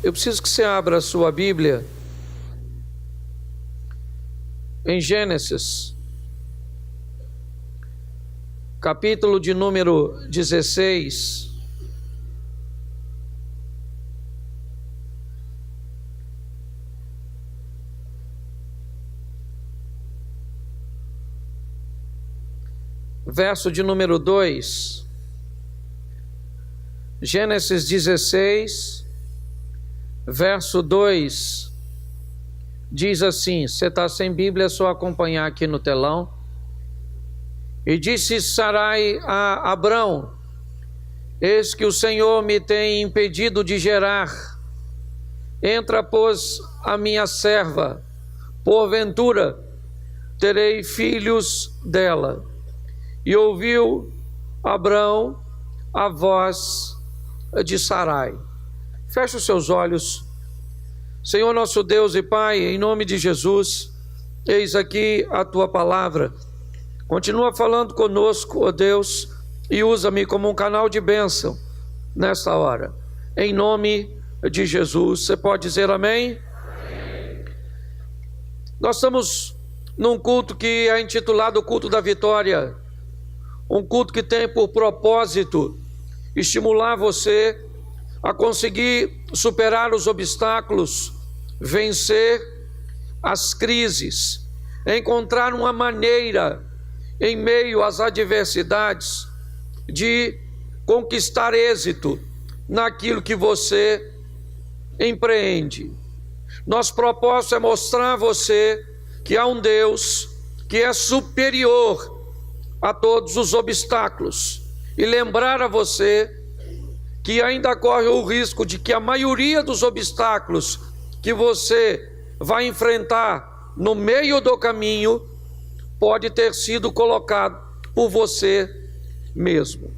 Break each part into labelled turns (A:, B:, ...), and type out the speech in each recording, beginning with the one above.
A: Eu preciso que você abra a sua Bíblia em Gênesis, capítulo de número 16. Verso de número 2. Gênesis 16, verso 2, diz assim, você está sem Bíblia, é só acompanhar aqui no telão. E disse Sarai a Abrão: eis que o Senhor me tem impedido de gerar. Entra, pois, a minha serva, porventura terei filhos dela. E ouviu Abrão a voz de Sarai. Feche os seus olhos. Senhor nosso Deus e Pai, em nome de Jesus, eis aqui a tua palavra. Continua falando conosco, ó Deus, e usa-me como um canal de bênção nesta hora. Em nome de Jesus. Você pode dizer amém? Amém. Nós estamos num culto que é intitulado o Culto da Vitória. Um culto que tem por propósito estimular você a conseguir superar os obstáculos, vencer as crises, encontrar uma maneira, em meio às adversidades, de conquistar êxito naquilo que você empreende. Nosso propósito é mostrar a você que há um Deus que é superior a todos os obstáculos, e lembrar a você que ainda corre o risco de que a maioria dos obstáculos que você vai enfrentar no meio do caminho pode ter sido colocado por você mesmo.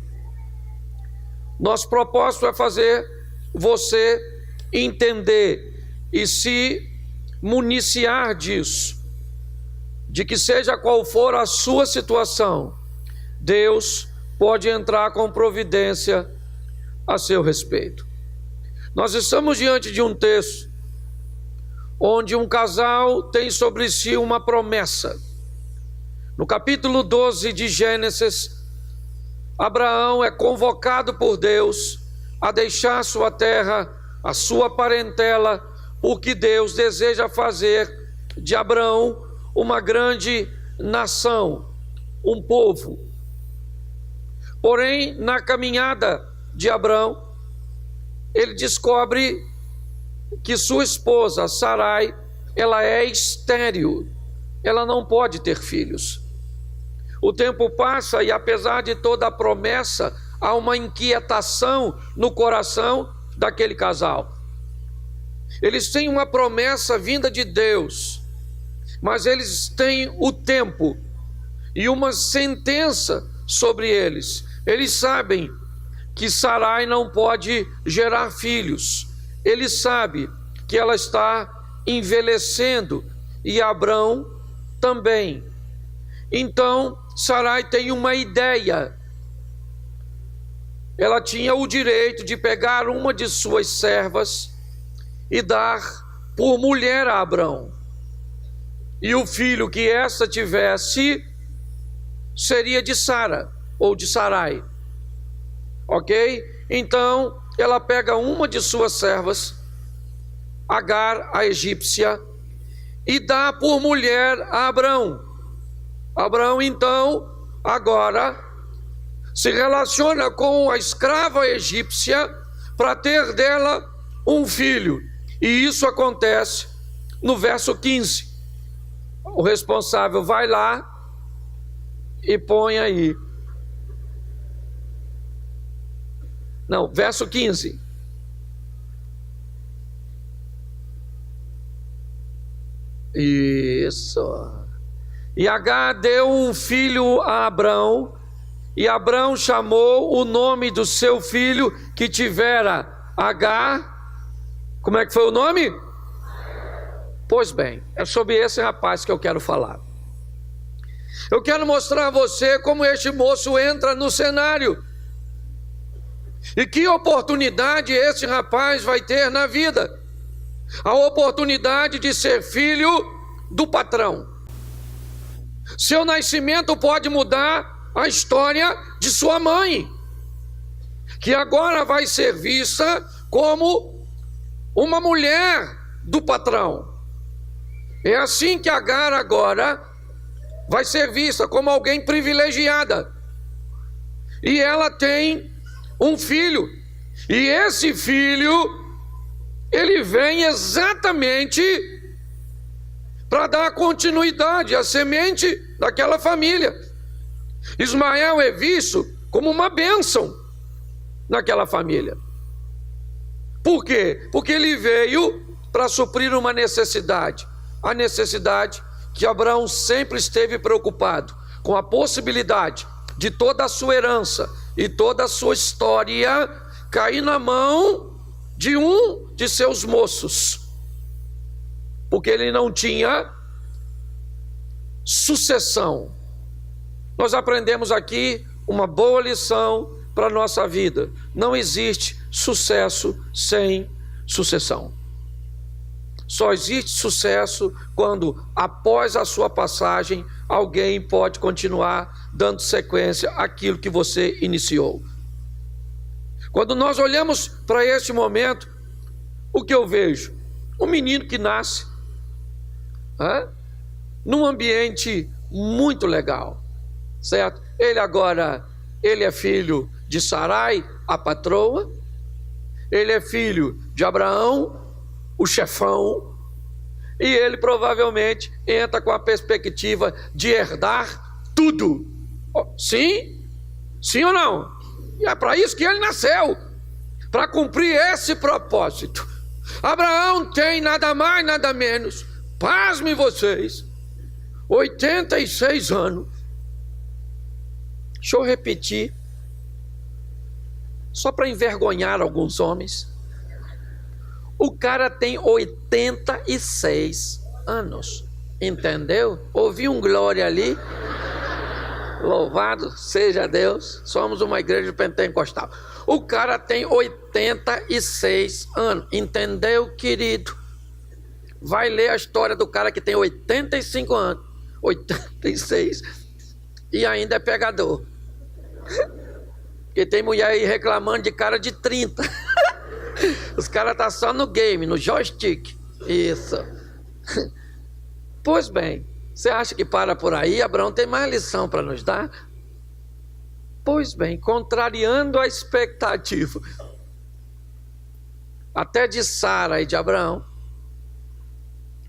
A: Nosso propósito é fazer você entender e se municiar disso, de que seja qual for a sua situação, Deus pode entrar com providência a seu respeito. Nós estamos diante de um texto onde um casal tem sobre si uma promessa. No capítulo 12 de Gênesis, Abraão é convocado por Deus a deixar sua terra, a sua parentela, porque Deus deseja fazer de Abraão uma grande nação, um povo. Porém, na caminhada de Abrão, ele descobre que sua esposa, Sarai, ela é estéril, ela não pode ter filhos. O tempo passa e, apesar de toda a promessa, há uma inquietação no coração daquele casal. Eles têm uma promessa vinda de Deus, mas eles têm o tempo e uma sentença sobre eles. Eles sabem que Sarai não pode gerar filhos. Ele sabe que ela está envelhecendo e Abrão também. Então Sarai tem uma ideia. Ela tinha o direito de pegar uma de suas servas e dar por mulher a Abrão. E o filho que essa tivesse seria de Sara ou de Sarai. Ok? Então ela pega uma de suas servas, Agar, a egípcia, e dá por mulher a Abrão. Abrão então agora se relaciona com a escrava egípcia para ter dela um filho. E isso acontece no verso 15. O responsável vai lá e põe aí. Não, verso 15. Isso. E Agar deu um filho a Abrão, e Abrão chamou o nome do seu filho que tivera Agar. Como é que foi o nome? Pois bem, é sobre esse rapaz que eu quero falar. Eu quero mostrar a você como este moço entra no cenário. E que oportunidade esse rapaz vai ter na vida? A oportunidade de ser filho do patrão. Seu nascimento pode mudar a história de sua mãe, que agora vai ser vista como uma mulher do patrão. É assim que Agar agora vai ser vista como alguém privilegiada. E ela tem um filho. E esse filho, ele vem exatamente para dar continuidade à semente daquela família. Ismael é visto como uma bênção naquela família. Por quê? Porque ele veio para suprir uma necessidade. A necessidade que Abraão sempre esteve preocupado com a possibilidade de toda a sua herança e toda a sua história cair na mão de um de seus moços, porque ele não tinha sucessão. Nós aprendemos aqui uma boa lição para a nossa vida: não existe sucesso sem sucessão. Só existe sucesso quando, após a sua passagem, alguém pode continuar dando sequência àquilo que você iniciou. Quando nós olhamos para este momento, o que eu vejo? Um menino que nasce num ambiente muito legal, certo? Ele é filho de Sarai, a patroa. Ele é filho de Abraão, o chefão, e ele provavelmente entra com a perspectiva de herdar tudo. Sim? Sim ou não? E é para isso que ele nasceu, para cumprir esse propósito. Abraão tem nada mais, nada menos, pasmem vocês, 86 anos. Deixa eu repetir, só para envergonhar alguns homens. O cara tem 86 anos, entendeu? Ouvi um glória ali. Louvado seja Deus, somos uma igreja pentecostal. O cara tem 86 anos, entendeu, querido? Vai ler a história do cara que tem 85 anos, 86, e ainda é pegador. Porque tem mulher aí reclamando de cara de 30. Os caras estão só no game, no joystick. Isso. Pois bem, você acha que para por aí? Abraão tem mais lição para nos dar? Pois bem, contrariando a expectativa até de Sara e de Abraão,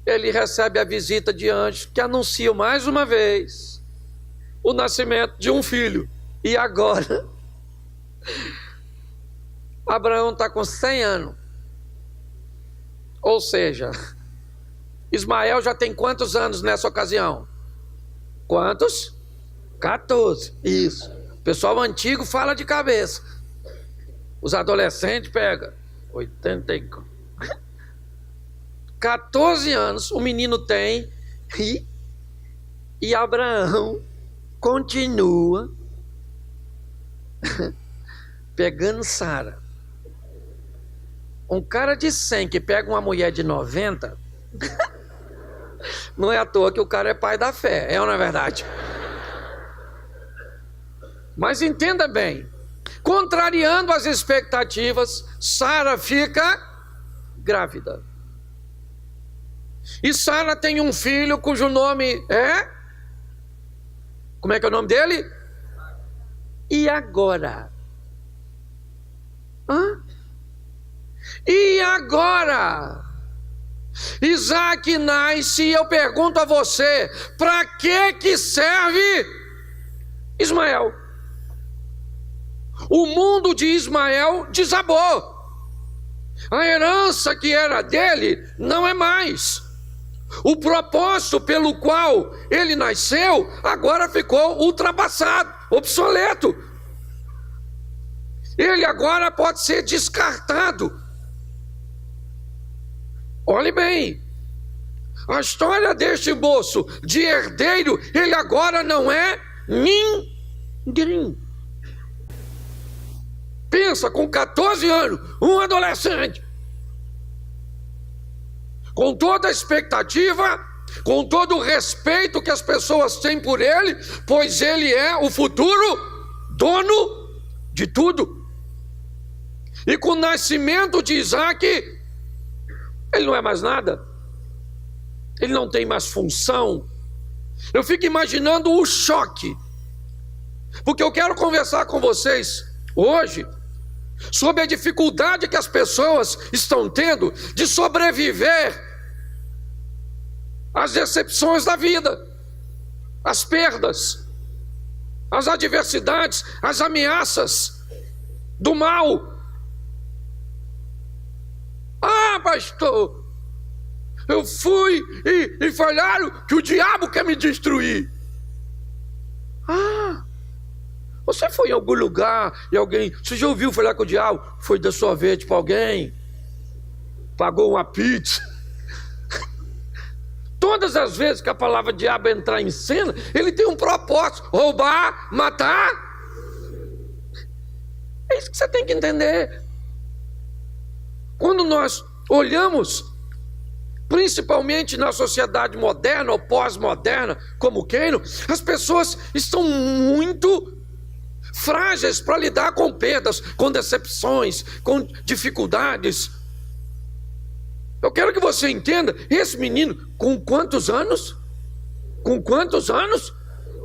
A: ele recebe a visita de anjos que anunciam mais uma vez o nascimento de um filho. E agora Abraão está com 100 anos. Ou seja, Ismael já tem quantos anos nessa ocasião? Quantos? 14. Isso. O pessoal antigo fala de cabeça. Os adolescentes pegam 84. 14 anos o menino tem e Abraão continua pegando Sara. Um cara de 100 que pega uma mulher de 90, não é à toa que o cara é pai da fé, é ou não é verdade? Mas entenda bem, contrariando as expectativas, Sara fica grávida. E Sara tem um filho cujo nome é... Como é que é o nome dele? E agora? E agora? Isaac nasce e eu pergunto a você, para que serve Ismael? O mundo de Ismael desabou. A herança que era dele não é mais. O propósito pelo qual ele nasceu agora ficou ultrapassado, obsoleto. Ele agora pode ser descartado. Olhe bem, a história deste moço de herdeiro, ele agora não é ninguém. Pensa, com 14 anos, um adolescente, com toda a expectativa, com todo o respeito que as pessoas têm por ele, pois ele é o futuro dono de tudo. E com o nascimento de Isaac, ele não é mais nada, ele não tem mais função. Eu fico imaginando o choque, porque eu quero conversar com vocês hoje sobre a dificuldade que as pessoas estão tendo de sobreviver às decepções da vida, às perdas, às adversidades, às ameaças do mal. Ah, pastor, eu fui e falaram que o diabo quer me destruir. Ah, você foi em algum lugar e alguém, você já ouviu falar que o diabo foi dar sorvete para alguém? Pagou uma pizza? Todas as vezes que a palavra diabo entrar em cena, ele tem um propósito: roubar, matar. É isso que você tem que entender. Quando nós olhamos, principalmente na sociedade moderna ou pós-moderna, como queiram, as pessoas estão muito frágeis para lidar com perdas, com decepções, com dificuldades. Eu quero que você entenda, esse menino, com quantos anos? Com quantos anos?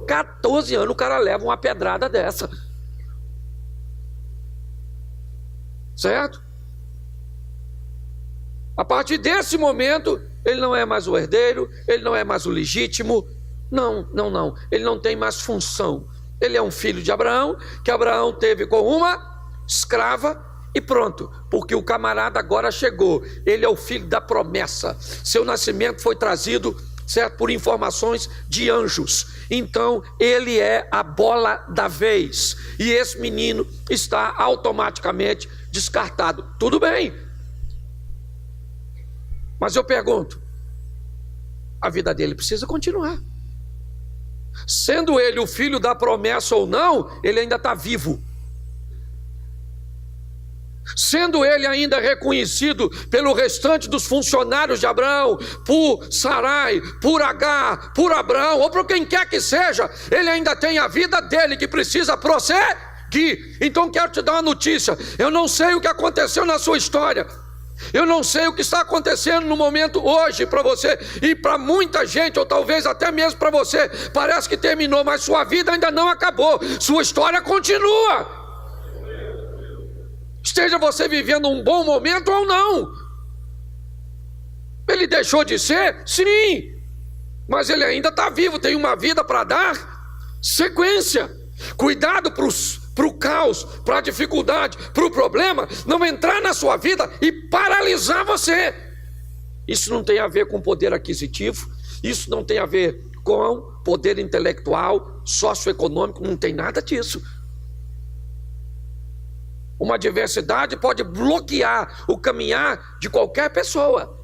A: 14 anos o cara leva uma pedrada dessa. Certo? A partir desse momento, ele não é mais o herdeiro, ele não é mais o legítimo. Não. Ele não tem mais função. Ele é um filho de Abraão, que Abraão teve com uma escrava e pronto. Porque o camarada agora chegou. Ele é o filho da promessa. Seu nascimento foi trazido, certo, por informações de anjos. Então, ele é a bola da vez. E esse menino está automaticamente descartado. Tudo bem. Mas eu pergunto, a vida dele precisa continuar. Sendo ele o filho da promessa ou não, ele ainda está vivo. Sendo ele ainda reconhecido pelo restante dos funcionários de Abraão, por Sarai, por Agar, por Abraão, ou por quem quer que seja, ele ainda tem a vida dele que precisa prosseguir. Então quero te dar uma notícia: eu não sei o que aconteceu na sua história, eu não sei o que está acontecendo no momento hoje para você e para muita gente, ou talvez até mesmo para você, parece que terminou, mas sua vida ainda não acabou, sua história continua. Esteja você vivendo um bom momento ou não. Ele deixou de ser? Sim, mas ele ainda está vivo, tem uma vida para dar sequência. Cuidado para o caos, para a dificuldade, para o problema não entrar na sua vida e paralisar você. Isso não tem a ver com poder aquisitivo, isso não tem a ver com poder intelectual, socioeconômico, não tem nada disso. Uma adversidade pode bloquear o caminhar de qualquer pessoa.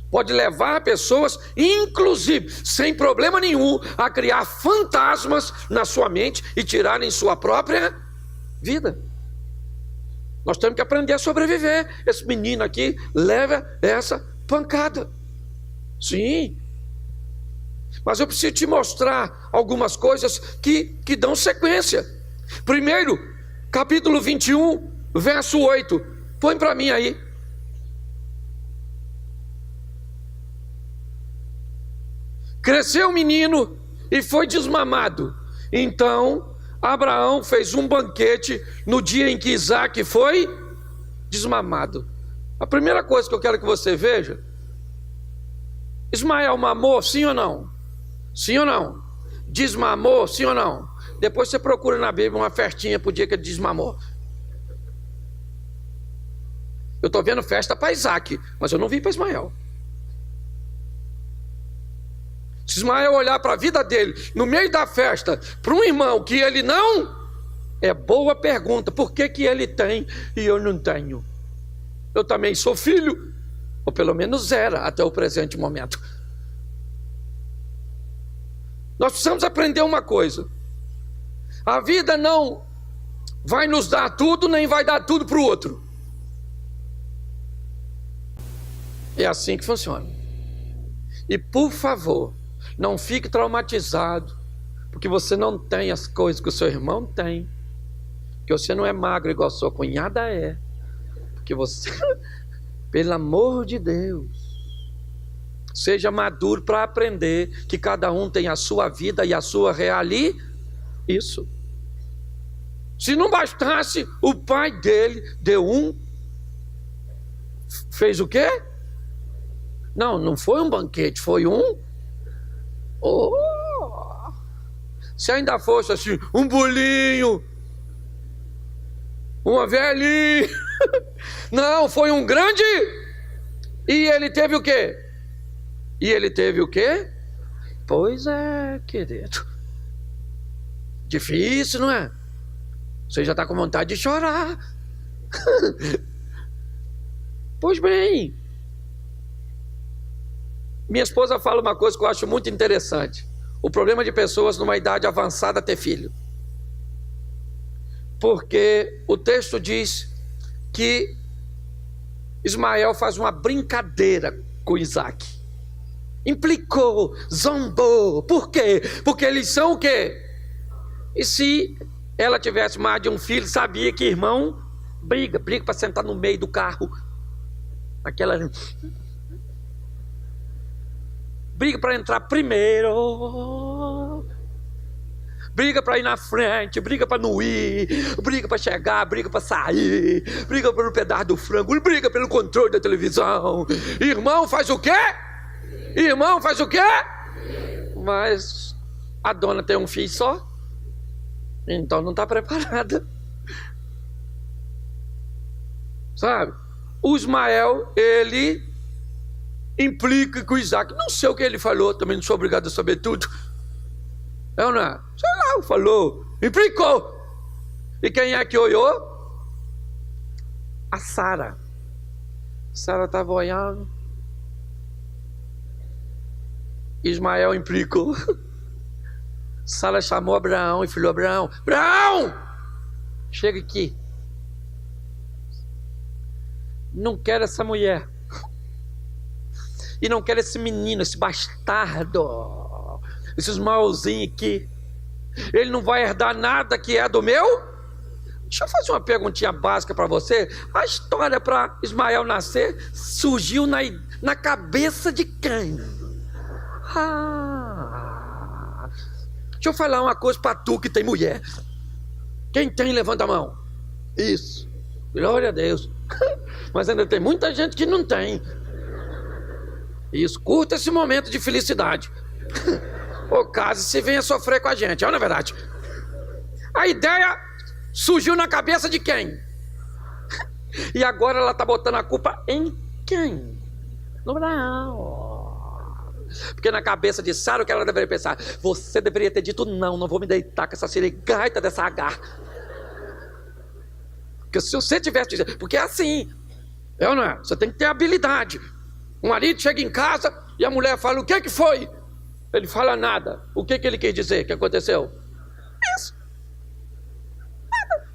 A: Pode levar pessoas, inclusive, sem problema nenhum, a criar fantasmas na sua mente e tirarem sua própria vida. Nós temos que aprender a sobreviver. Esse menino aqui leva essa pancada. Sim. Mas eu preciso te mostrar algumas coisas que dão sequência. Primeiro, capítulo 21, verso 8. Põe para mim aí. Cresceu o menino e foi desmamado. Então Abraão fez um banquete no dia em que Isaac foi desmamado. A primeira coisa que eu quero que você veja: Ismael mamou, sim ou não? Sim ou não? Desmamou, sim ou não? Depois você procura na Bíblia uma festinha para o dia que ele desmamou. Eu estou vendo festa para Isaac, mas eu não vi para Ismael. Se Ismael olhar para a vida dele, no meio da festa, para um irmão que ele não, é boa pergunta: por que ele tem e eu não tenho? Eu também sou filho, ou pelo menos era até o presente momento. Nós precisamos aprender uma coisa: a vida não vai nos dar tudo, nem vai dar tudo para o outro. É assim que funciona. E por favor, não fique traumatizado, porque você não tem as coisas que o seu irmão tem, que você não é magro igual a sua cunhada é, porque você, pelo amor de Deus, seja maduro para aprender que cada um tem a sua vida e a sua realidade. Isso. Se não bastasse, o pai dele deu fez o quê? Não foi um banquete, foi se ainda fosse assim, um bolinho, uma velhinha. Não, foi um grande. E ele teve o quê? Pois é, querido. Difícil, não é? Você já está com vontade de chorar. Pois bem, minha esposa fala uma coisa que eu acho muito interessante. O problema de pessoas numa idade avançada ter filho. Porque o texto diz que Ismael faz uma brincadeira com Isaac. Implicou, zombou. Por quê? Porque eles são o quê? E se ela tivesse mais de um filho, sabia que irmão briga para sentar no meio do carro. Briga para entrar primeiro, briga para ir na frente, briga para não ir, briga para chegar, briga para sair, briga pelo pedaço do frango, briga pelo controle da televisão. Irmão faz o quê? Mas a dona tem um filho só, então não está preparada. Sabe? O Ismael, ele implica com o Isaac. Não sei o que ele falou, também não sou obrigado a saber tudo. É ou não é? Sei lá, falou, implicou. E quem é que olhou? A Sara. Sara estava olhando. Ismael implicou. Sara chamou Abraão e falou: Abraão, chega aqui. Não quero essa mulher. E não quero esse menino, esse bastardo, esses malzinhos aqui. Ele não vai herdar nada que é do meu. Deixa eu fazer uma perguntinha básica para você. A história para Ismael nascer surgiu na cabeça de quem? Deixa eu falar uma coisa para tu que tem mulher. Quem tem, levanta a mão. Isso, glória a Deus. Mas ainda tem muita gente que não tem. Isso, curta esse momento de felicidade. Ou caso se venha sofrer com a gente, é na verdade. A ideia surgiu na cabeça de quem? E agora ela está botando a culpa em quem? No Abraão. Porque na cabeça de Sara, o que ela deveria pensar? Você deveria ter dito não vou me deitar com essa sirigaita dessa Agar. Porque se você tivesse dito, porque é assim, é ou não é? Você tem que ter habilidade. O marido chega em casa e a mulher fala: o que foi? Ele fala nada. O que ele quis dizer? O que aconteceu? Isso. Nada.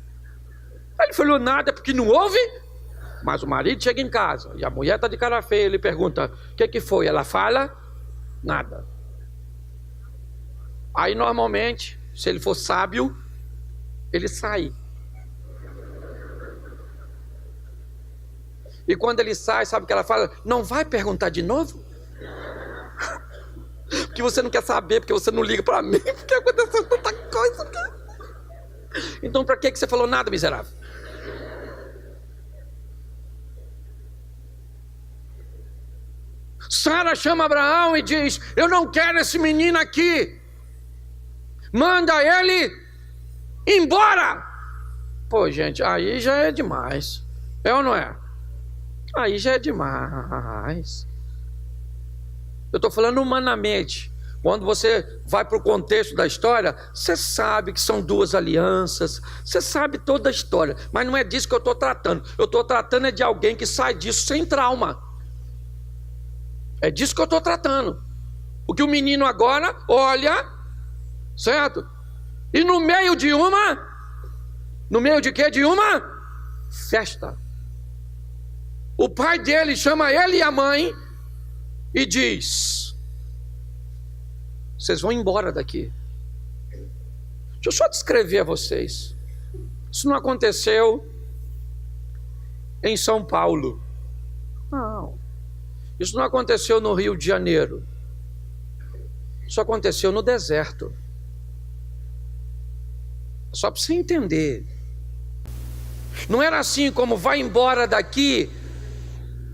A: Ele falou nada porque não houve. Mas o marido chega em casa e a mulher está de cara feia. Ele pergunta: o que foi? Ela fala nada. Aí normalmente, se ele for sábio, ele sai. E quando ele sai, sabe o que ela fala? Não vai perguntar de novo? Porque você não quer saber, porque você não liga para mim, porque aconteceu tanta coisa. Então para que você falou nada, miserável? Sara chama Abraão e diz: eu não quero esse menino aqui. Manda ele embora. Pô, gente, aí já é demais. É ou não é? Aí já é demais. Eu estou falando humanamente. Quando você vai para o contexto da história, você sabe que são duas alianças, você sabe toda a história, mas não é disso que eu estou tratando. Eu estou tratando de alguém que sai disso sem trauma. É disso que eu estou tratando. Porque o menino agora olha, certo? E no meio de uma No meio de quê? De uma festa. O pai dele chama ele e a mãe e diz: vocês vão embora daqui. Deixa eu só descrever a vocês. Isso não aconteceu em São Paulo. Não. Isso não aconteceu no Rio de Janeiro. Isso aconteceu no deserto. Só para você entender. Não era assim como vai embora daqui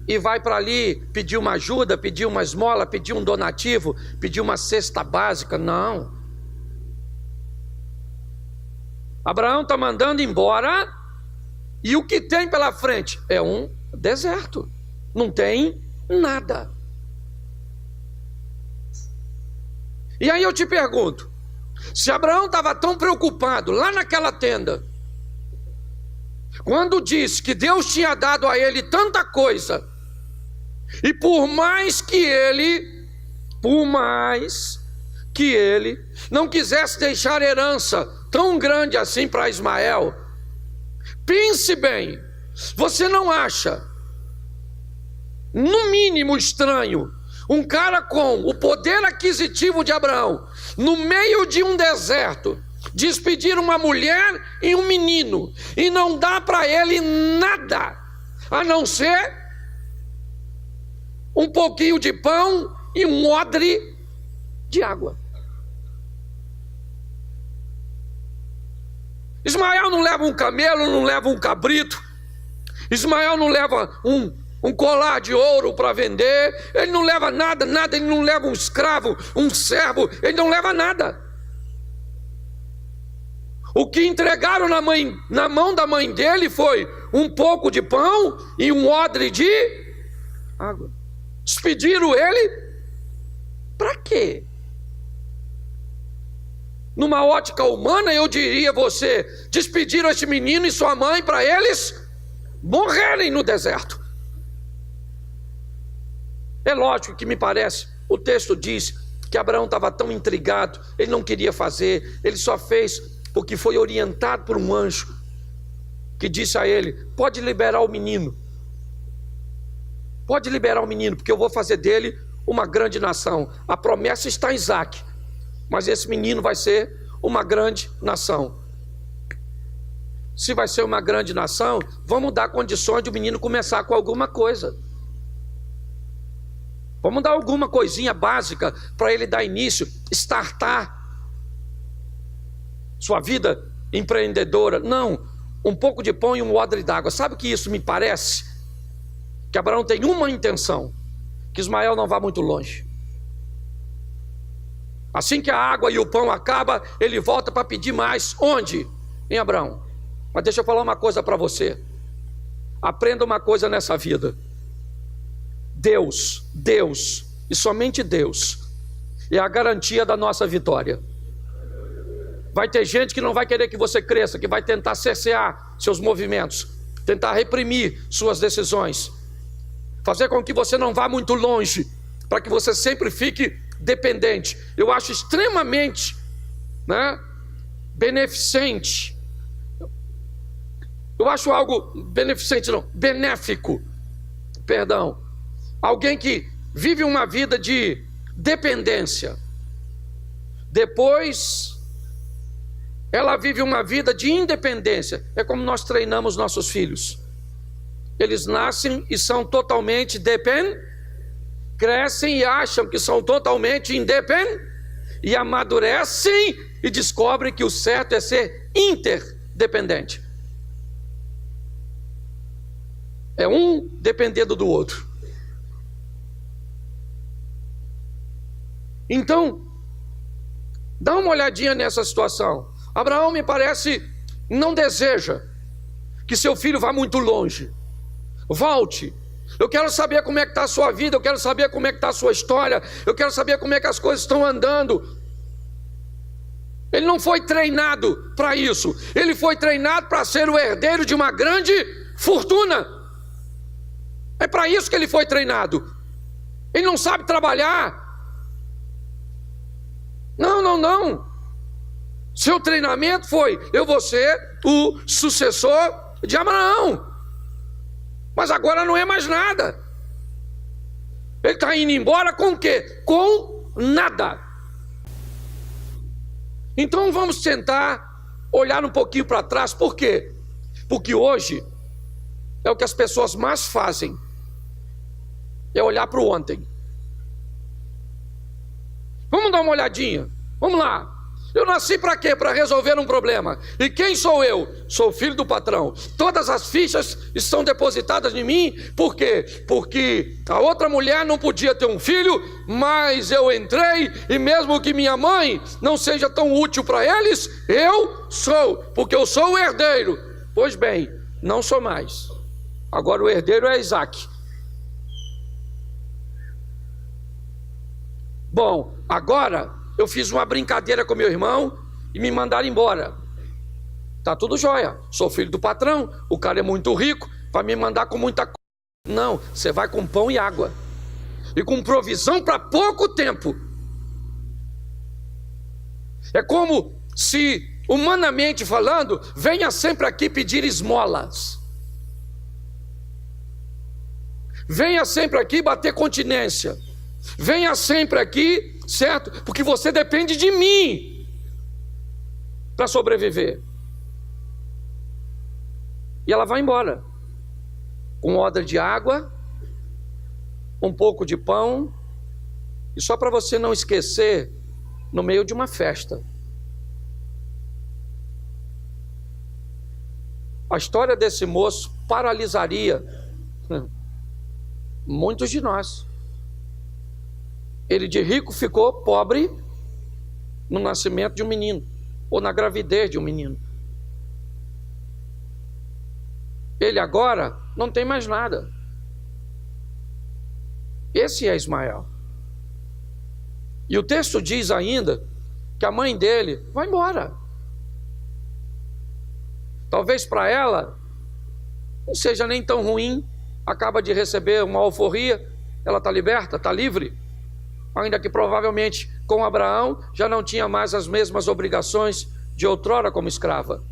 A: e vai para ali pedir uma ajuda, pedir uma esmola, pedir um donativo, pedir uma cesta básica. Não. Abraão está mandando embora e o que tem pela frente é um deserto. Não tem nada. E aí eu te pergunto, se Abraão estava tão preocupado lá naquela tenda, quando disse que Deus tinha dado a ele tanta coisa, e por mais que ele não quisesse deixar herança tão grande assim para Ismael, pense bem, você não acha, no mínimo estranho, um cara com o poder aquisitivo de Abraão, no meio de um deserto, despedir uma mulher e um menino, e não dá para ele nada, a não ser um pouquinho de pão e um odre de água? Ismael não leva um camelo, não leva um cabrito. Ismael não leva um colar de ouro para vender. Ele não leva nada, ele não leva um escravo, um servo, ele não leva nada. O que entregaram na mão da mãe dele foi um pouco de pão e um odre de água. Despediram ele para quê? Numa ótica humana, eu diria a você, despediram esse menino e sua mãe para eles morrerem no deserto. É lógico que me parece, o texto diz que Abraão estava tão intrigado, ele não queria fazer, ele só fez porque foi orientado por um anjo que disse a ele: pode liberar o menino, porque eu vou fazer dele uma grande nação. A promessa está em Isaac, mas esse menino vai ser uma grande nação. Se vai ser uma grande nação, vamos dar condições de o menino começar com alguma coisa. Vamos dar alguma coisinha básica para ele dar início, startar sua vida empreendedora. Não, um pouco de pão e um odre d'água. Sabe o que isso me parece? Que Abraão tem uma intenção: que Ismael não vá muito longe. Assim que a água e o pão acabam, ele volta para pedir mais. Onde? Em Abraão. Mas deixa eu falar uma coisa para você. Aprenda uma coisa nessa vida. Deus e somente Deus é a garantia da nossa vitória. Vai ter gente que não vai querer que você cresça, que vai tentar cercear seus movimentos, tentar reprimir suas decisões, fazer com que você não vá muito longe, para que você sempre fique dependente. Eu acho extremamente beneficente. Eu acho algo benéfico. Alguém que vive uma vida de dependência, depois ela vive uma vida de independência. É como nós treinamos nossos filhos. Eles nascem e são totalmente dependentes, crescem e acham que são totalmente independentes, e amadurecem e descobrem que o certo é ser interdependente. É um dependendo do outro. Então, dá uma olhadinha nessa situação. Abraão, me parece, não deseja que seu filho vá muito longe. Volte. Eu quero saber como é que está a sua vida, eu quero saber como é que está a sua história, eu quero saber como é que as coisas estão andando. Ele não foi treinado para isso. Ele foi treinado para ser o herdeiro de uma grande fortuna. É para isso que ele foi treinado. Ele não sabe trabalhar. Não. Seu treinamento foi: eu vou ser o sucessor de Abraão. Mas agora não é mais nada. Ele está indo embora com o quê? Com nada. Então vamos tentar olhar um pouquinho para trás. Por quê? Porque hoje é o que as pessoas mais fazem, é olhar para o ontem. Vamos dar uma olhadinha. Vamos lá. Eu nasci para quê? Para resolver um problema. E quem sou eu? Sou filho do patrão. Todas as fichas estão depositadas em mim. Por quê? Porque a outra mulher não podia ter um filho, mas eu entrei, e mesmo que minha mãe não seja tão útil para eles, eu sou, porque eu sou o herdeiro. Pois bem, não sou mais. Agora o herdeiro é Isaac. Bom, agora eu fiz uma brincadeira com meu irmão e me mandaram embora. Tá tudo jóia. Sou filho do patrão, o cara é muito rico, vai me mandar com muita coisa. Não, você vai com pão e água. E com provisão para pouco tempo. É como se, humanamente falando, venha sempre aqui pedir esmolas. Venha sempre aqui bater continência. Venha sempre aqui, certo? Porque você depende de mim para sobreviver. E ela vai embora com odra de água, um pouco de pão, e só para você não esquecer, no meio de uma festa. A história desse moço paralisaria muitos de nós. Ele de rico ficou pobre no nascimento de um menino, ou na gravidez de um menino. Ele agora não tem mais nada. Esse é Ismael. E o texto diz ainda que a mãe dele vai embora. Talvez para ela não seja nem tão ruim, acaba de receber uma alforria, ela está liberta, está livre. Ainda que provavelmente com Abraão já não tinha mais as mesmas obrigações de outrora como escrava.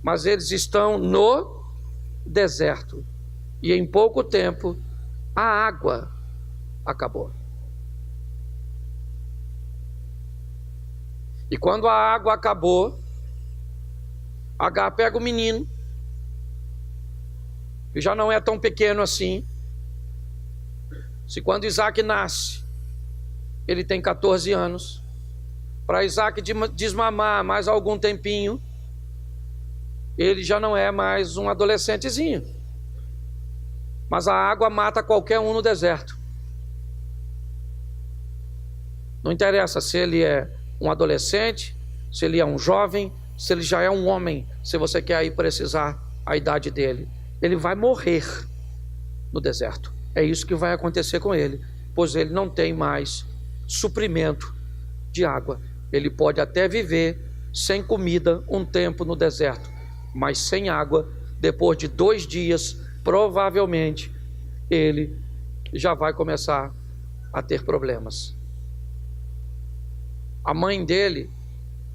A: Mas eles estão no deserto. E em pouco tempo a água acabou. E quando a água acabou, Agar pega o menino, que já não é tão pequeno assim. Se quando Isaac nasce, ele tem 14 anos. Para Isaac desmamar mais algum tempinho, ele já não é mais um adolescentezinho. Mas a água mata qualquer um no deserto. Não interessa se ele é um adolescente, se ele é um jovem, se ele já é um homem, se você quer aí precisar a idade dele. Ele vai morrer no deserto. É isso que vai acontecer com ele, pois ele não tem mais suprimento de água. Ele pode até viver sem comida um tempo no deserto, mas sem água, depois de 2 dias, provavelmente ele já vai começar a ter problemas. A mãe dele,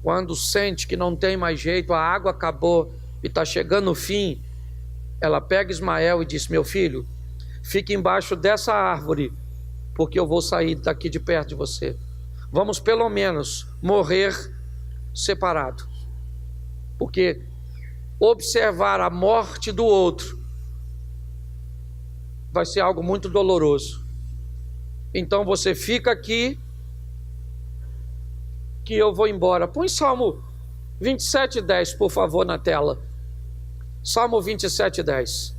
A: quando sente que não tem mais jeito, a água acabou e está chegando o fim, ela pega Ismael e diz: meu filho, fique embaixo dessa árvore, porque eu vou sair daqui de perto de você. Vamos pelo menos morrer separados, porque observar a morte do outro vai ser algo muito doloroso. Então você fica aqui, que eu vou embora. Põe Salmo 27:10, por favor, na tela. Salmo 27:10.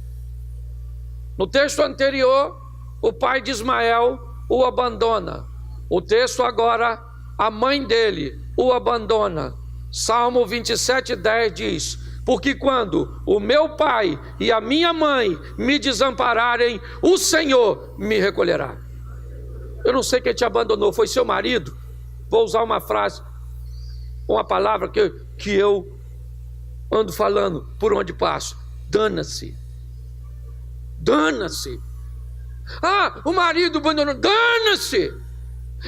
A: No texto anterior, o pai de Ismael o abandona. O texto agora, a mãe dele o abandona. Salmo 27:10 diz: porque quando o meu pai e a minha mãe me desampararem, o Senhor me recolherá. Eu não sei quem te abandonou, foi seu marido? Vou usar uma frase, uma palavra que eu ando falando por onde passo: dana-se. Dana-se. Ah, o marido abandonou, dana-se.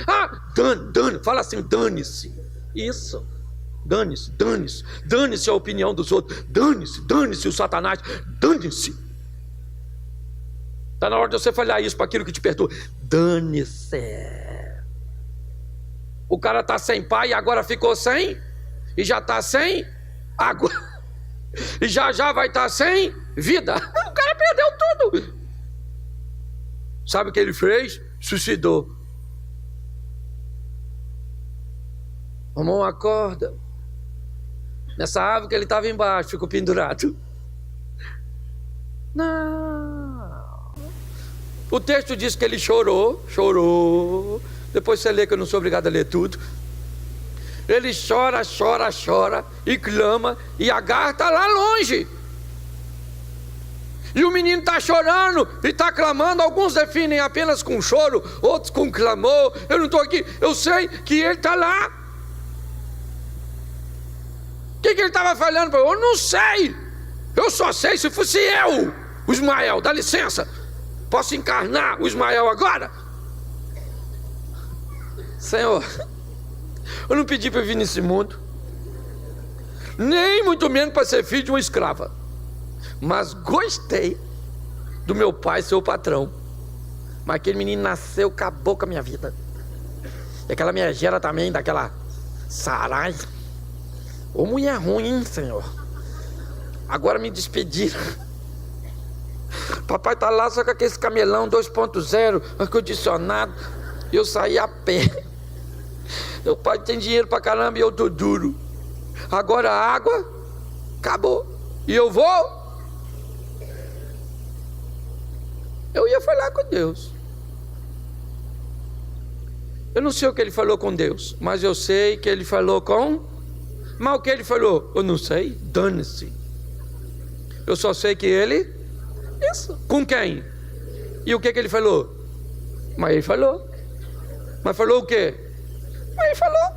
A: Ah, dane, fala assim, dane-se. Isso, Dane-se, dane-se, dane-se a opinião dos outros, dane-se, dane-se o Satanás, dane-se. Está na hora de você falhar isso para aquilo que te perturba. Dane-se. O cara está sem pai e agora ficou sem, e já está sem água, e já vai estar sem vida. O cara perdeu tudo. Sabe o que ele fez? Suicidou. Arrumou uma corda nessa árvore que ele estava embaixo, ficou pendurado. Não. O texto diz que ele chorou. Depois você lê, que eu não sou obrigado a ler tudo. Ele chora e clama, e Agar está lá longe. E o menino está chorando e está clamando. Alguns definem apenas com choro, outros com clamor. Eu não estou aqui, eu sei que ele está lá. O que ele estava falando para eu? Eu não sei. Eu só sei se fosse eu, o Ismael. Dá licença, posso encarnar o Ismael agora? Senhor, eu não pedi para vir nesse mundo, nem muito menos para ser filho de uma escrava, mas gostei do meu pai ser o patrão. Mas aquele menino nasceu, acabou com a minha vida. E aquela minha gera também, daquela Sarai. Ô mulher ruim, hein, Senhor? Agora me despediram. Papai tá lá só com aquele camelão 2.0, ar-condicionado. E eu saí a pé. Meu pai tem dinheiro pra caramba e eu tô duro. Agora a água acabou. E eu vou. Eu ia falar com Deus. Eu não sei o que ele falou com Deus, mas eu sei que ele falou com... Mas o que ele falou? Eu não sei, dane-se. Eu só sei que ele... Isso. Com quem? E o que ele falou? Mas ele falou. Mas falou o quê? Mas ele falou.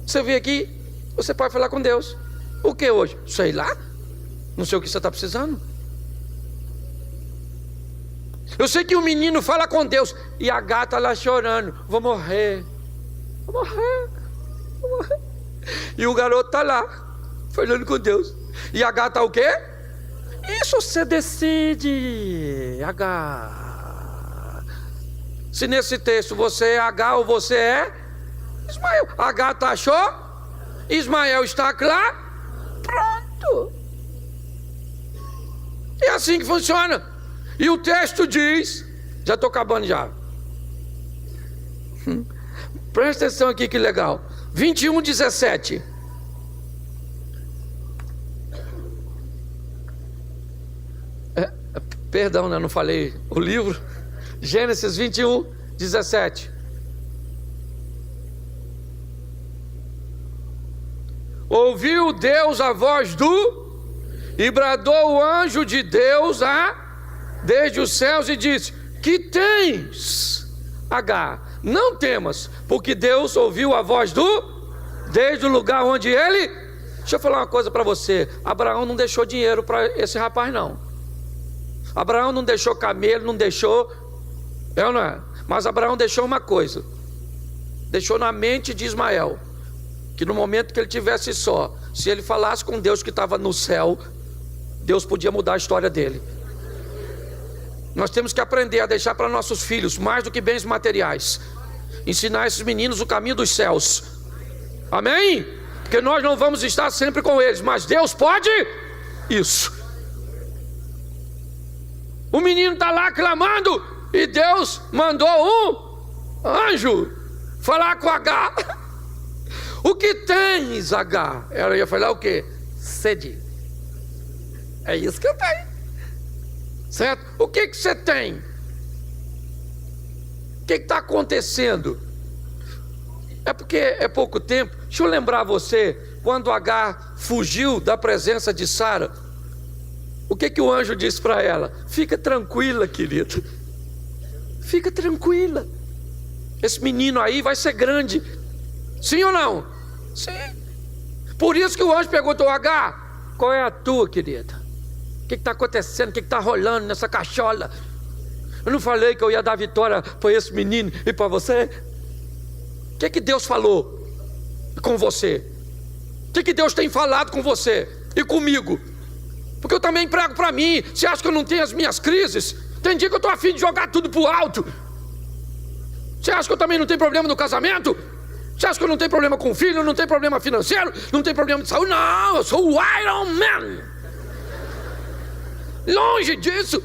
A: Você veio aqui, você pode falar com Deus. O que hoje? Sei lá. Não sei o que você está precisando. Eu sei que o menino fala com Deus. E a gata lá chorando. Vou morrer. E o garoto está lá, falando com Deus. E a gata o quê? Isso você decide, H. Se nesse texto você é H ou você é Ismael. A gata achou, Ismael está lá, pronto. É assim que funciona. E o texto diz, já estou acabando já. Presta atenção aqui que legal. 21:17. Perdão, né? Não falei o livro. Gênesis 21:17. Ouviu Deus a voz do, e bradou o anjo de Deus desde os céus e disse: que tens, Agar? Não temas, porque Deus ouviu a voz desde o lugar onde ele... Deixa eu falar uma coisa para você. Abraão não deixou dinheiro para esse rapaz, não. Abraão não deixou camelo, não deixou... não é? Mas Abraão deixou uma coisa. Deixou na mente de Ismael, que no momento que ele tivesse só, se ele falasse com Deus que estava no céu, Deus podia mudar a história dele. Nós temos que aprender a deixar para nossos filhos, mais do que bens materiais, ensinar esses meninos o caminho dos céus. Amém? Porque nós não vamos estar sempre com eles, mas Deus pode isso. O menino está lá clamando, e Deus mandou um anjo falar com Agar. O que tens, Agar? Ela ia falar o quê? Sede. É isso que eu tenho. Certo? O que você tem? O que está acontecendo? É porque é pouco tempo. Deixa eu lembrar você, quando Agar fugiu da presença de Sara, o que o anjo disse para ela? Fica tranquila, querida. Fica tranquila. Esse menino aí vai ser grande. Sim ou não? Sim. Por isso que o anjo perguntou: Agar, qual é a tua, querida? O que está acontecendo? O que está rolando nessa cachola? Eu não falei que eu ia dar vitória para esse menino e para você? O que Deus falou com você? O que Deus tem falado com você e comigo? Porque eu também prego para mim. Você acha que eu não tenho as minhas crises? Tem dia que eu estou a fim de jogar tudo para o alto. Você acha que eu também não tenho problema no casamento? Você acha que eu não tenho problema com o filho? Não tenho problema financeiro? Não tenho problema de saúde? Não, eu sou o Iron Man. Longe disso.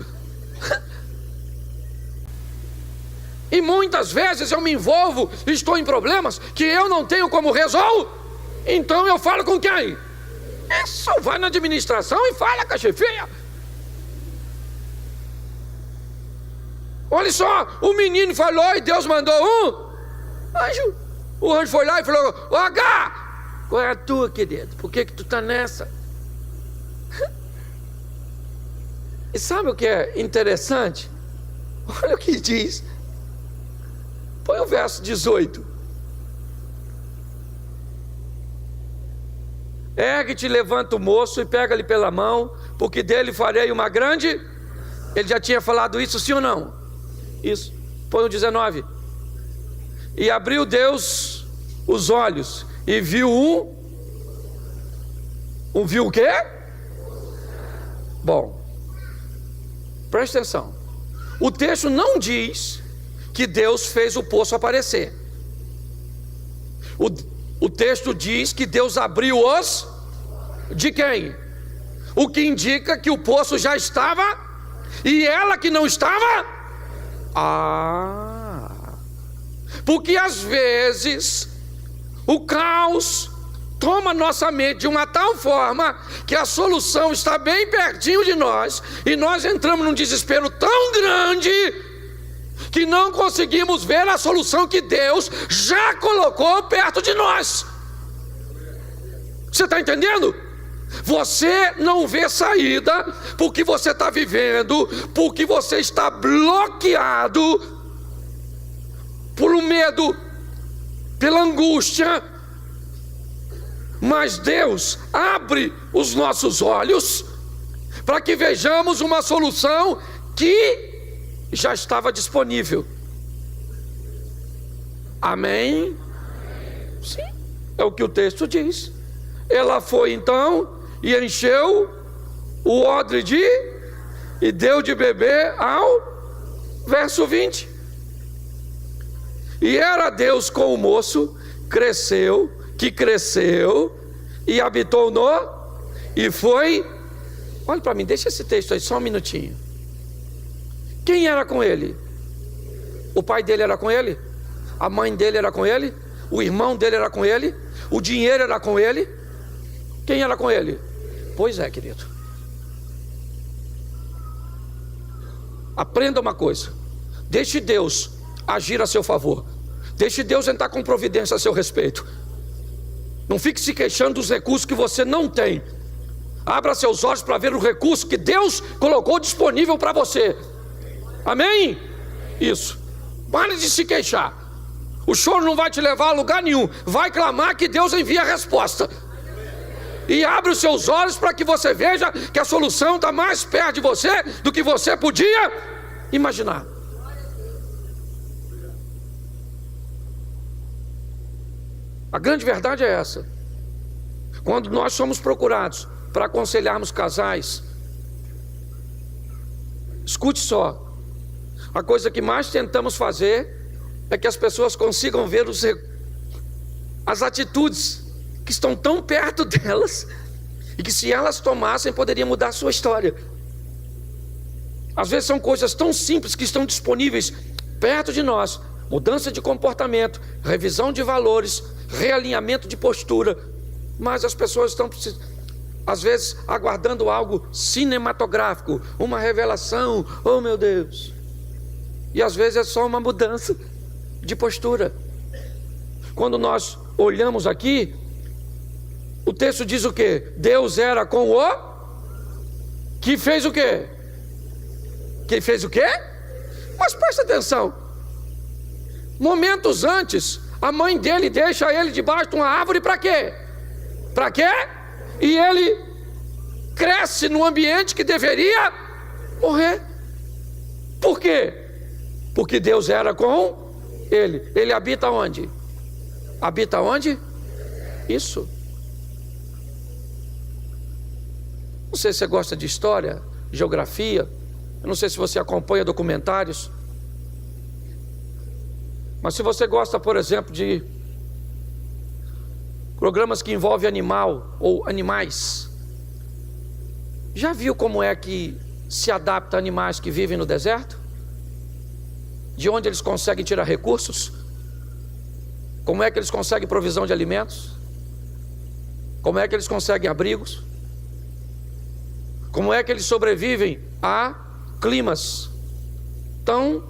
A: E muitas vezes eu me envolvo, estou em problemas que eu não tenho como resolver. Então eu falo com quem? É só vai na administração e fala com a chefia. Olha só, o menino falou e Deus mandou um anjo. O anjo foi lá e falou: ô H, qual é a tua, querido? Por que tu tá nessa? E sabe o que é interessante? Olha o que diz. Põe o verso 18. Ergue-te, levanta o moço e pega-lhe pela mão, porque dele farei uma grande... Ele já tinha falado isso, sim ou não? Isso. Põe o 19. E abriu Deus os olhos e viu viu o quê? Bom, presta atenção. O texto não diz que Deus fez o poço aparecer. O texto diz que Deus abriu os... De quem? O que indica que o poço já estava e ela que não estava. Porque às vezes o caos toma nossa mente de uma tal forma que a solução está bem pertinho de nós e nós entramos num desespero tão grande que não conseguimos ver a solução que Deus já colocou perto de nós. Você está entendendo? Você não vê saída porque você está vivendo, porque você está bloqueado por um medo, pela angústia. Mas Deus abre os nossos olhos para que vejamos uma solução que já estava disponível. Amém? Sim, é o que o texto diz. Ela foi então e encheu o odre e deu de beber ao verso 20. E era Deus com o moço, que cresceu e habitou e foi. Olha para mim, deixa esse texto aí só um minutinho. Quem era com ele? O pai dele era com ele? A mãe dele era com ele? O irmão dele era com ele? O dinheiro era com ele? Quem era com ele? Pois é, querido. Aprenda uma coisa: deixe Deus agir a seu favor. Deixe Deus entrar com providência a seu respeito. Não fique se queixando dos recursos que você não tem. Abra seus olhos para ver o recurso que Deus colocou disponível para você. Amém? Isso. Pare de se queixar. O choro não vai te levar a lugar nenhum. Vai clamar que Deus envia a resposta. E abre os seus olhos para que você veja que a solução está mais perto de você do que você podia imaginar. A grande verdade é essa. Quando nós somos procurados para aconselharmos casais, escute só, a coisa que mais tentamos fazer é que as pessoas consigam ver as atitudes que estão tão perto delas e que, se elas tomassem, poderia mudar a sua história. Às vezes são coisas tão simples que estão disponíveis perto de nós: mudança de comportamento, revisão de valores, realinhamento de postura. Mas as pessoas estão, às vezes, aguardando algo cinematográfico, uma revelação. Oh meu Deus! E às vezes é só uma mudança de postura. Quando nós olhamos aqui, o texto diz o quê? Deus era com o que fez o quê? Que fez o quê? Mas presta atenção. Momentos antes, a mãe dele deixa ele debaixo de uma árvore para quê? Para quê? E ele cresce num ambiente que deveria morrer. Por quê? Porque Deus era com ele. Ele habita onde? Habita onde? Isso. Não sei se você gosta de história, geografia, eu não sei se você acompanha documentários, mas se você gosta, por exemplo, de programas que envolvem animal ou animais, já viu como é que se adapta a animais que vivem no deserto? De onde eles conseguem tirar recursos? Como é que eles conseguem provisão de alimentos? Como é que eles conseguem abrigos? Como é que eles sobrevivem a climas tão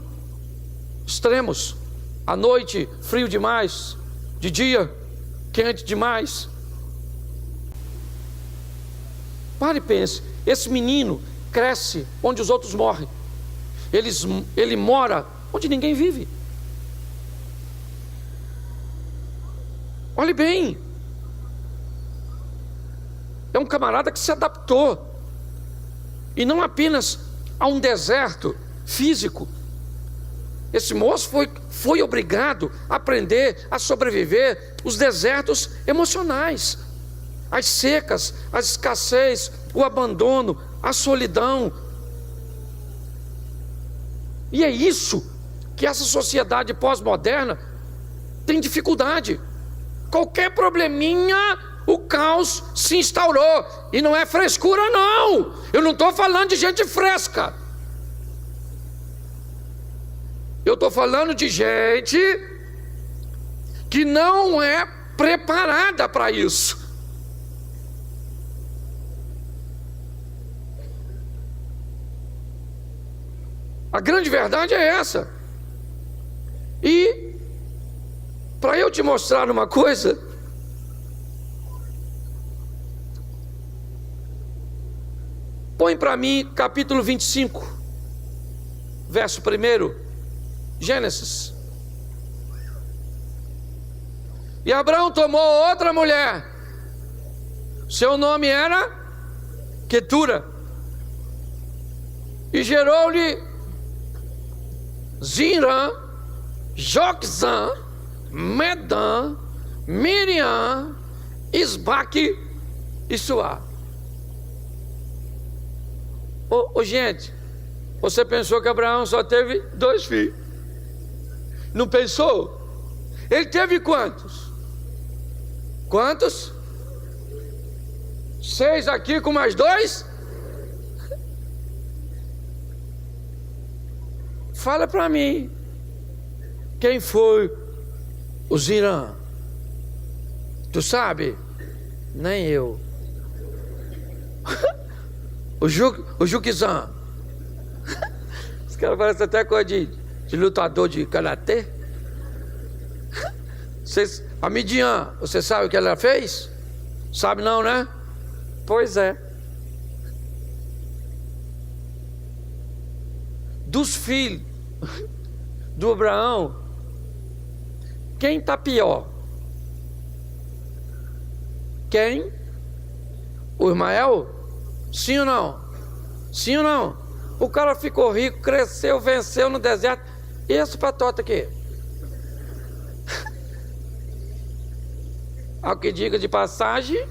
A: extremos? À noite, frio demais. De dia, quente demais. Pare e pense. Esse menino cresce onde os outros morrem. Ele mora onde ninguém vive. Olhe bem. É um camarada que se adaptou. E não apenas a um deserto físico. Esse moço foi obrigado a aprender a sobreviver os desertos emocionais, as secas, a escassez, o abandono, a solidão. E é isso que essa sociedade pós-moderna tem dificuldade. Qualquer probleminha, o caos se instaurou. E não é frescura, não. Eu não estou falando de gente fresca. Eu estou falando de gente que não é preparada para isso. A grande verdade é essa. E para eu te mostrar uma coisa, põe para mim capítulo 25, verso 1, Gênesis. E Abraão tomou outra mulher, seu nome era Quetura, e gerou-lhe Zimrã, Joquzã, Medã, Miriam, Isbaque e Suá. Gente, você pensou que Abraão só teve 2 filhos? Não pensou? Ele teve quantos? Quantos? 6 aqui com mais 2? Fala para mim, quem foi o Zirã? Tu sabe? Nem eu. O Juquizã. Os caras parecem até coisa de lutador de karatê. A Midian, você sabe o que ela fez? Sabe não, né? Pois é. Dos filhos do Abraão, quem está pior? Quem? O Ismael? Sim ou não? Sim ou não? O cara ficou rico, cresceu, venceu no deserto. E esse patota aqui? Ao que diga de passagem,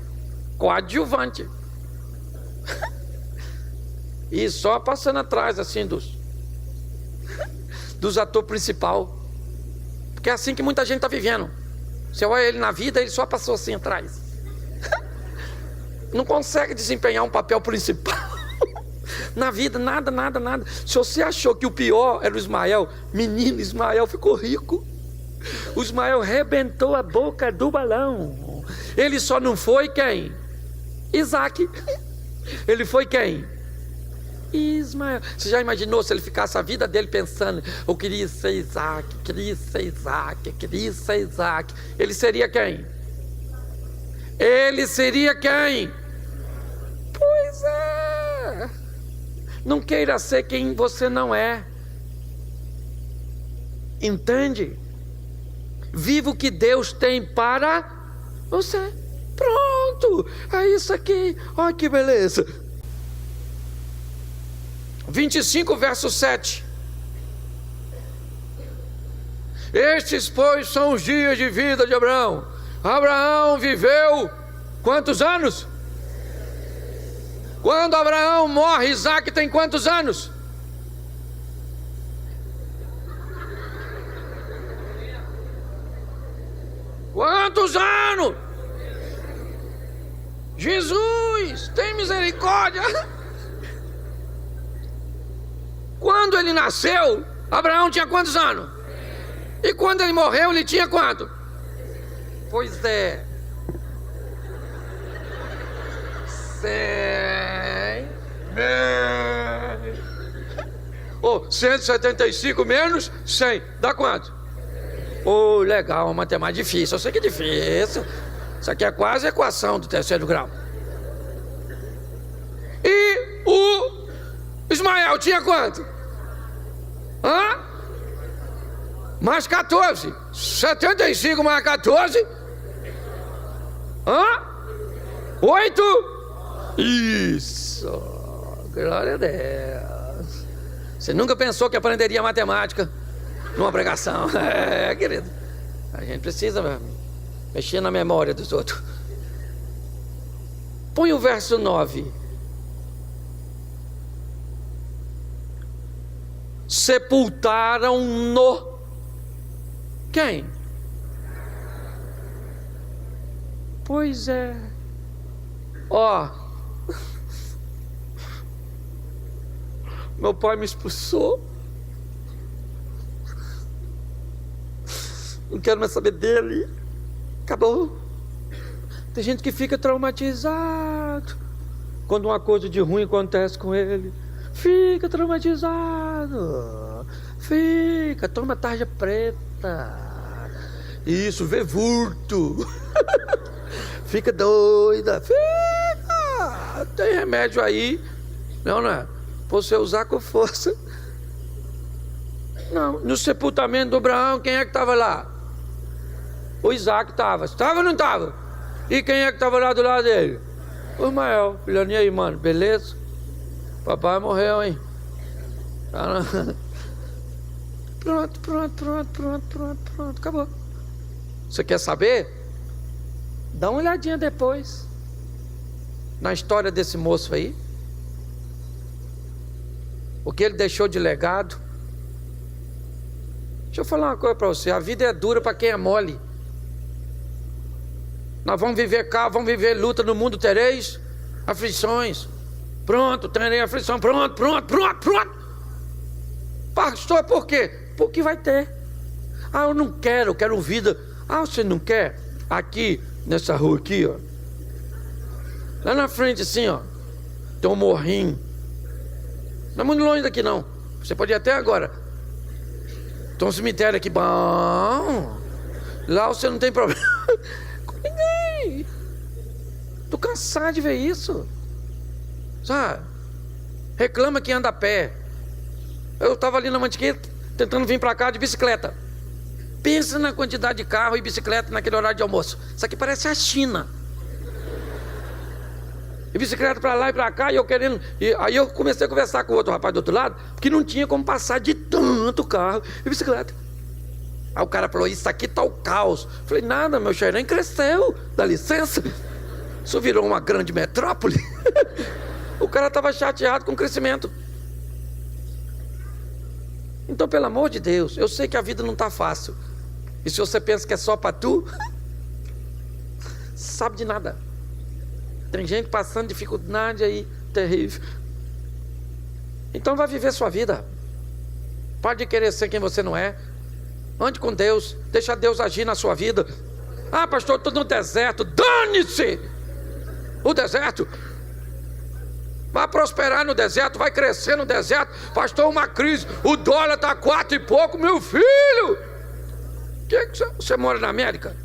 A: coadjuvante. E só passando atrás assim dos atores principal. Porque é assim que muita gente está vivendo. Você olha ele na vida, ele só passou assim atrás. Não consegue desempenhar um papel principal. Na vida, nada. Se você achou que o pior era o Ismael, menino, Ismael ficou rico. O Ismael rebentou a boca do balão. Ele só não foi quem? Isaac. Ele foi quem? Ismael. Você já imaginou se ele ficasse a vida dele pensando: eu queria ser Isaac, queria ser Isaac, queria ser Isaac. Ele seria quem? Ele seria quem? Pois é. Não queira ser quem você não é. Entende? Viva o que Deus tem para você. Pronto, é isso aqui. Olha que beleza. 25, verso 7. Estes, pois, são os dias de vida de Abraão. Abraão viveu quantos anos? Quando Abraão morre, Isaac tem quantos anos? Quantos anos? Jesus, tem misericórdia. Quando ele nasceu, Abraão tinha quantos anos? E quando ele morreu, ele tinha quanto? Pois é. 175 menos 100, dá quanto? Legal, matemática difícil, eu sei que é difícil. Isso aqui é quase a equação do terceiro grau. E o Ismael tinha quanto? Mais 14. 75 mais 14. 8. Isso. Glória a Deus. Você nunca pensou que aprenderia matemática numa pregação? Querido. A gente precisa mexer na memória dos outros. Põe o verso 9. Sepultaram-no. Quem? Pois é. Meu pai me expulsou. Não quero mais saber dele. Acabou. Tem gente que fica traumatizado quando uma coisa de ruim acontece com ele. Fica traumatizado. Toma tarja preta. Isso, vê vulto. Fica doida. Tem remédio aí. Não é? Pra você usar com força. Não, no sepultamento do Abraão, quem é que estava lá? O Isaac estava. Estava ou não estava? E quem é que estava lá do lado dele? O Ismael. Filhão, e aí, mano, beleza? Papai morreu, hein? Pronto. Acabou. Você quer saber? Dá uma olhadinha depois na história desse moço aí. O que ele deixou de legado. Deixa eu falar uma coisa para você. A vida é dura para quem é mole. Nós vamos viver cá, vamos viver luta no mundo, tereis aflições. Pronto, terei aflição. Pronto. Pastor, por quê? Porque vai ter. Eu não quero, eu quero vida. Você não quer? Aqui, nessa rua aqui, ó. Lá na frente assim, ó. Tem um morrinho. Não é muito longe daqui não. Você pode ir até agora. Tem um cemitério aqui bom. Lá você não tem problema com ninguém. Tô cansado de ver isso. Sabe? Reclama que anda a pé. Eu tava ali na Mantiqueira tentando vir pra cá de bicicleta. Pensa na quantidade de carro e bicicleta naquele horário de almoço. Isso aqui parece a China. E bicicleta pra lá e pra cá, e eu querendo. Aí eu comecei a conversar com o outro rapaz do outro lado, porque não tinha como passar de tanto carro e bicicleta. Aí o cara falou: isso aqui tá o caos. Falei: nada, meu xerém cresceu, dá licença. Isso virou uma grande metrópole. O cara estava chateado com o crescimento. Então, pelo amor de Deus, eu sei que a vida não está fácil. E se você pensa que é só para tu, sabe de nada. Tem gente passando dificuldade aí, terrível. Então vai viver sua vida. Pode querer ser quem você não é. Ande com Deus, deixa Deus agir na sua vida. Pastor, estou no deserto. Dane-se o deserto. Vai prosperar no deserto, vai crescer no deserto. Pastor, uma crise, o dólar está 4 e pouco, meu filho. Que você mora na América?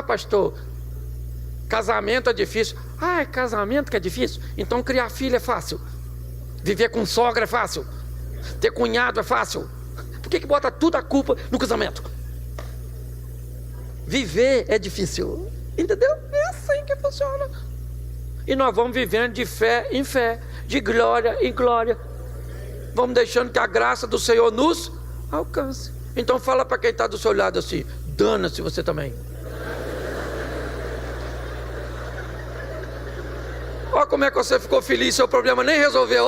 A: Pastor, casamento é difícil. É casamento que é difícil? Então criar filho é fácil. Viver com sogra é fácil. Ter cunhado é fácil. Por que bota tudo a culpa no casamento? Viver é difícil. Entendeu? É assim que funciona. E nós vamos vivendo de fé em fé, de glória em glória. Vamos deixando que a graça do Senhor nos alcance. Então fala para quem está do seu lado assim: dana-se você também. Olha como é que você ficou feliz, seu problema nem resolveu.